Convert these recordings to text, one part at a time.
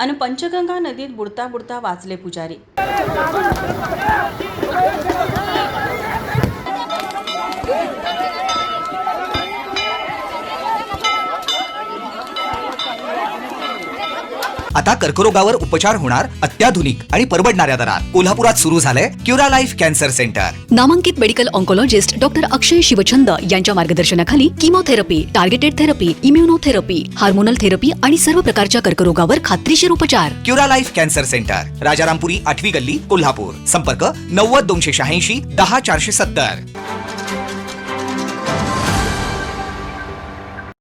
आणि पंचगंगा नदीत बुडता बुडता वाचले पुजारी। आता कर्करोगावर उपचार होणार अत्याधुनिक आणि परवडणाऱ्या दरात। कोल्हापुरात सुरू झालंय क्युरा लाईफ कॅन्सर सेंटर। नामांकित medical oncologist doctor Akshay Shivchand यांच्या मार्गदर्शनाखाली chemotherapy, targeted therapy, immunotherapy, hormonal therapy आणि सर्व प्रकारच्या कर्करोगावर खात्रीशीर उपचार। Cura life cancer centre, Rajarampuri 8वी गल्ली, कोल्हापूर। संपर्क 90 286 10 470।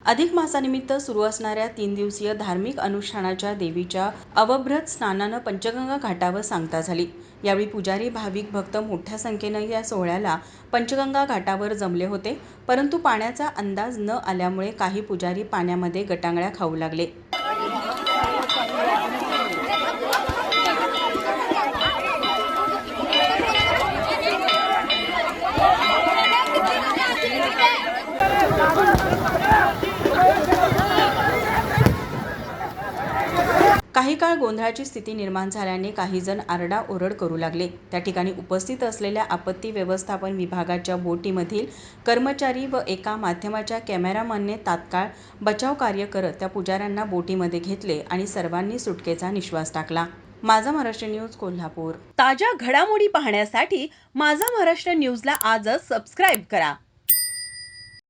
अधिक मासानिमित्त सुरू असणाऱ्या 3 दिवसीय धार्मिक अनुष्ठानाच्या देवीच्या अवभ्रत स्नानानं पंचगंगा घाटावर सांगता झाली। यावेळी पुजारी, भाविक भक्त मोठ्या संख्येनं या सोहळ्याला पंचगंगा घाटावर जमले होते, परंतु पाण्याचा अंदाज न आल्यामुळे काही पुजारी पाण्यामध्ये गटांगळ्या खाऊ लागले। काही काळ गोंधळाची स्थिती निर्माण झाल्याने काही जण आरडाओरड करू लागले। त्या ठिकाणी उपस्थित असलेल्या आपत्ती व्यवस्थापन विभागाच्या बोटीमधील कर्मचारी व एका माध्यमाच्या कॅमेरामनने तात्काळ बचाव कार्य करत त्या पुजाऱ्यांना बोटीमध्ये घेतले आणि सर्वांनी सुटकेचा निश्वास टाकला। माझा महाराष्ट्र न्यूज, कोल्हापूर। ताज्या घडामोडी पाहण्यासाठी माझा महाराष्ट्र न्यूजला आजच सबस्क्राईब करा।